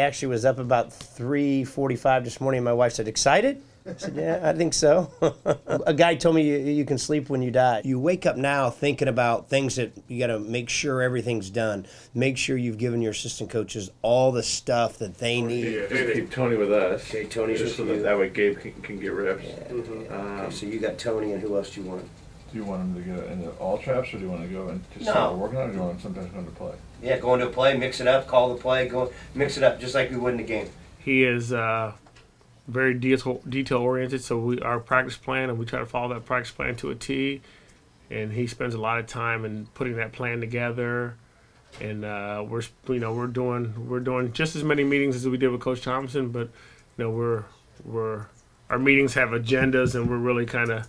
Actually was up about 3:45 this morning. My wife said, "Excited?" I said, "Yeah, I think so." A guy told me you can sleep when you die. You wake up now thinking about things that you got to make sure everything's done. Make sure you've given your assistant coaches all the stuff that they need. Yeah, keep Tony with us. Okay, Tony's with you. That way Gabe can get reps. Yeah. Okay, so you got Tony, and who else do you want? Do you want him to go into all traps, or do you want to go and just start working on it, or do you want him sometimes going to play? Yeah, go into a play, mix it up, call the play, go mix it up, just like we would in the game. He is very detail-oriented, so our practice plan, and we try to follow that practice plan to a T, and he spends a lot of time in putting that plan together. And we're doing just as many meetings as we did with Coach Thompson, but our meetings have agendas, and we're really kind of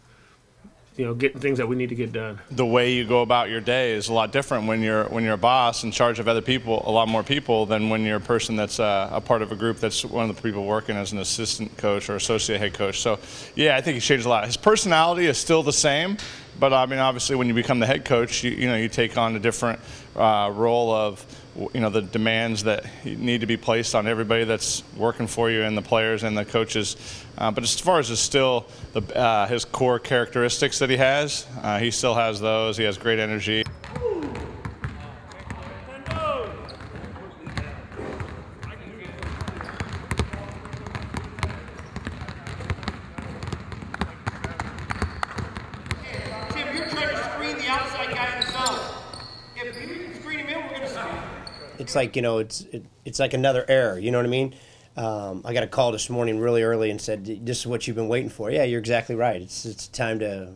getting things that we need to get done. The way you go about your day is a lot different when you're a boss in charge of other people, a lot more people, than when you're a person that's a part of a group that's one of the people working as an assistant coach or associate head coach. So, yeah, I think he's changed a lot. His personality is still the same, but I mean, obviously, when you become the head coach, you take on a different role of the demands that need to be placed on everybody that's working for you, and the players and the coaches. But as far as his core characteristics that he still has those. He has great energy. It's like, it's like another error, you know what I mean? I got a call this morning really early and said, "This is what you've been waiting for." Yeah, you're exactly right. It's time to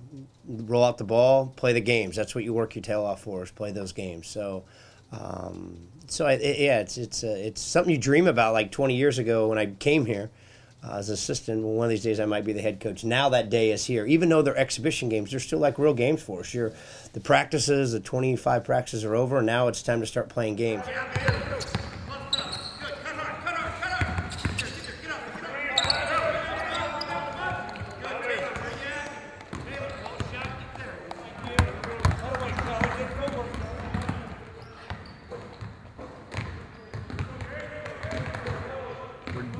roll out the ball, play the games. That's what you work your tail off for, is play those games. So, it's something you dream about. Like 20 years ago when I came here as an assistant, well, one of these days I might be the head coach. Now that day is here. Even though they're exhibition games, they're still like real games for us. The practices, the 25 practices are over, and now it's time to start playing games.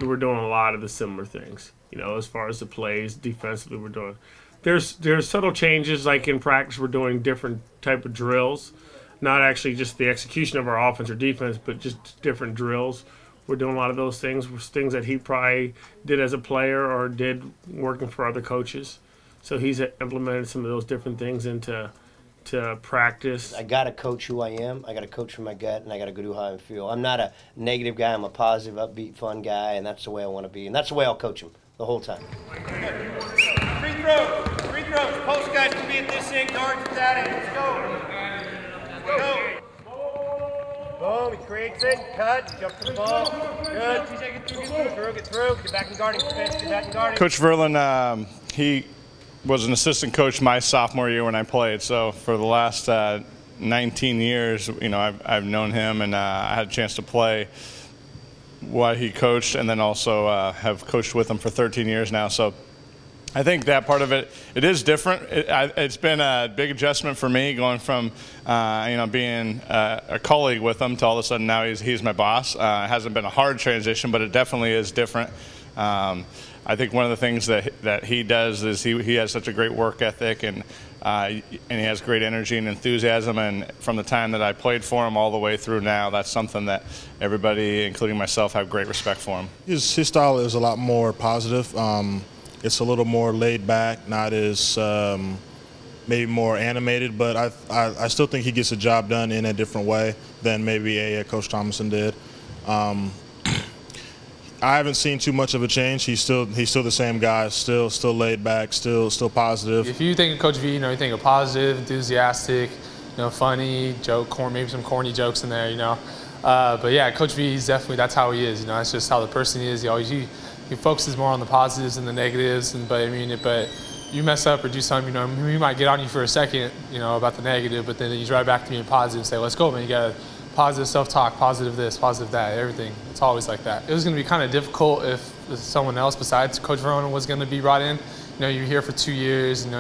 We're doing a lot of the similar things, as far as the plays defensively. We're doing there's subtle changes, like in practice we're doing different type of drills, not actually just the execution of our offense or defense, but just different drills. We're doing a lot of those things that he probably did as a player or did working for other coaches. So he's implemented some of those different things into practice. I got to coach who I am. I got to coach from my gut, and I got to go do how I feel. I'm not a negative guy. I'm a positive, upbeat, fun guy, and that's the way I want to be. And that's the way I'll coach him the whole time. Free throws. Post guys can be at this end, guards at that end. Let's go. Boom, he creates it, cut, jump to the ball. Good. Get through. Get back in guarding. Get back in guarding. Coach Verlin, he was an assistant coach my sophomore year when I played. So for the last 19 years, I've known him, and I had a chance to play while he coached, and then also have coached with him for 13 years now. So I think that part of it is different. It's been a big adjustment for me, going from being a colleague with him to all of a sudden now he's my boss. It hasn't been a hard transition, but it definitely is different. I think one of the things that he does is he has such a great work ethic, and he has great energy and enthusiasm. And from the time that I played for him all the way through now, that's something that everybody, including myself, have great respect for him. His style is a lot more positive. It's a little more laid back, not as maybe more animated, but I still think he gets the job done in a different way than maybe Coach Thompson did. I haven't seen too much of a change. He's still the same guy, still laid back, still positive. If you think of Coach V, you think of positive, enthusiastic, funny, maybe some corny jokes in there, But yeah, Coach V, he's definitely, that's how he is. That's just how the person he is. He focuses more on the positives and the negatives, but you mess up or do something, he might get on you for a second, about the negative, but then he's right back to being positive and say, "Let's go, man. You got positive self-talk, positive this, positive that, everything." It's always like that. It was going to be kind of difficult if someone else besides Coach Verlin was going to be brought in. You're here for 2 years. You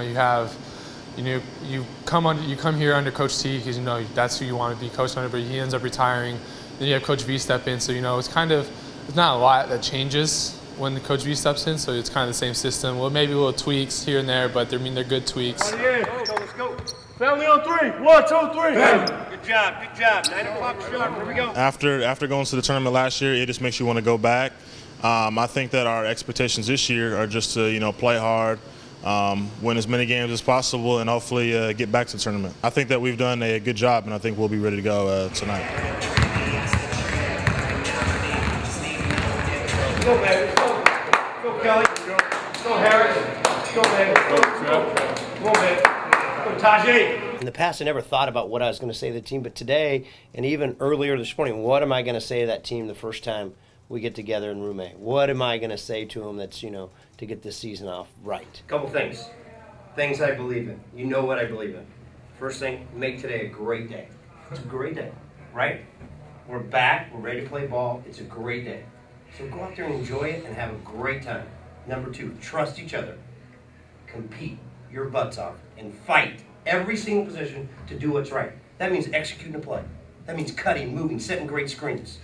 come here under Coach T because that's who you want to be coached under. But he ends up retiring. Then you have Coach V step in. So it's kind of there's not a lot that changes when the Coach V steps in, so it's kind of the same system. Well, maybe little tweaks here and there, but they're good tweaks. Let's go. Family on 3. 1, 2, 3. Good job, good job. 9 o'clock sharp, here we go. After going to the tournament last year, it just makes you want to go back. I think that our expectations this year are just to, play hard, win as many games as possible, and hopefully get back to the tournament. I think that we've done a good job, and I think we'll be ready to go tonight. Go, baby. Go, Kelly. Go, Harris. Go, baby. Go, baby. Go, Tajay. In the past, I never thought about what I was going to say to the team, but today, and even earlier this morning, what am I going to say to that team the first time we get together in Room A? What am I going to say to them that's, to get this season off right? Couple things. Things I believe in. You know what I believe in. First thing, make today a great day. It's a great day, right? We're back. We're ready to play ball. It's a great day. So go out there and enjoy it and have a great time. Number 2, trust each other. Compete your butts off and fight every single position to do what's right. That means executing a play. That means cutting, moving, setting great screens.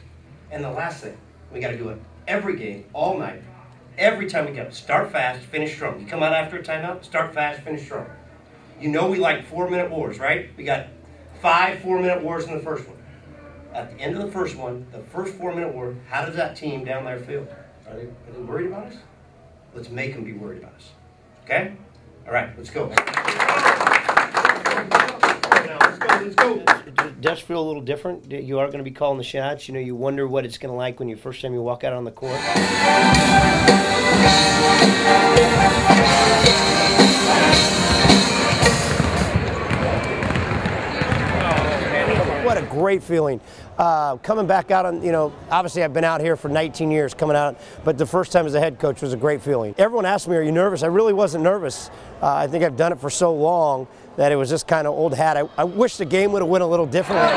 And the last thing, we got to do it every game, all night, every time we get up. Start fast, finish strong. You come out after a timeout, start fast, finish strong. You know we like 4-minute wars, right? We got 5 4-minute wars in the first one. At the end of the first one, the first 4-minute war, how does that team down there feel? Are they worried about us? Let's make them be worried about us. Okay? All right, let's go. Let's go. It does feel a little different. You are going to be calling the shots. You wonder what it's going to like when you first time you walk out on the court. What a great feeling. Coming back out on, obviously I've been out here for 19 years coming out, but the first time as a head coach was a great feeling. Everyone asked me, are you nervous? I really wasn't nervous. I think I've done it for so long that it was just kind of old hat. I wish the game would have went a little differently.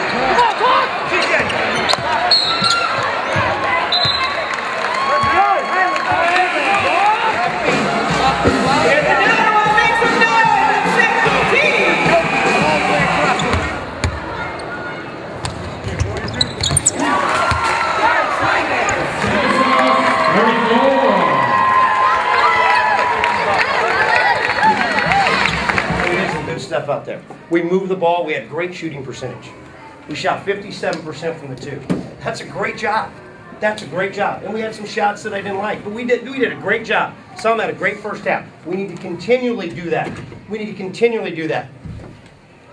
Stuff out there. We moved the ball. We had great shooting percentage. We shot 57% from the 2. That's a great job. That's a great job. And we had some shots that I didn't like, but we did a great job. Some had a great first half. We need to continually do that. We need to continually do that.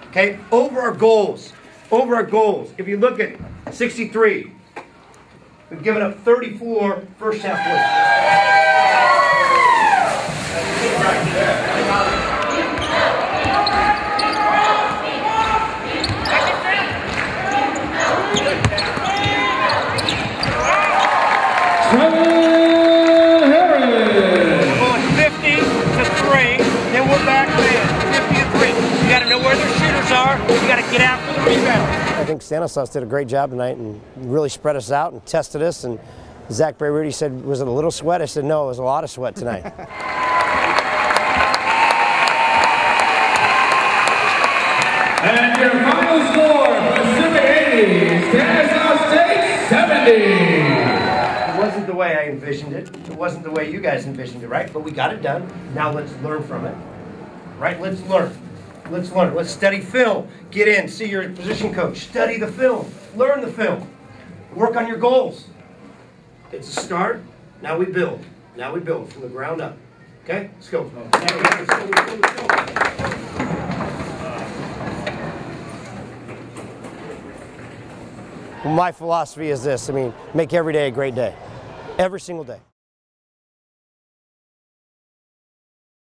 Okay? Over our goals. Over our goals. If you look at 63, we've given up 34 first half points. I think Stanislaus did a great job tonight and really spread us out and tested us. And Zach Rudy said, was it a little sweat? I said, no, it was a lot of sweat tonight. And your final score, Pacific 80, Stanislaus State 70. It wasn't the way I envisioned it. It wasn't the way you guys envisioned it, right? But we got it done. Now let's learn from it, right? Let's learn. Let's learn. Let's study film. Get in, see your position coach. Study the film. Learn the film. Work on your goals. It's a start. Now we build. Now we build from the ground up. Okay? Let's go. My philosophy is this. Make every day a great day. Every single day.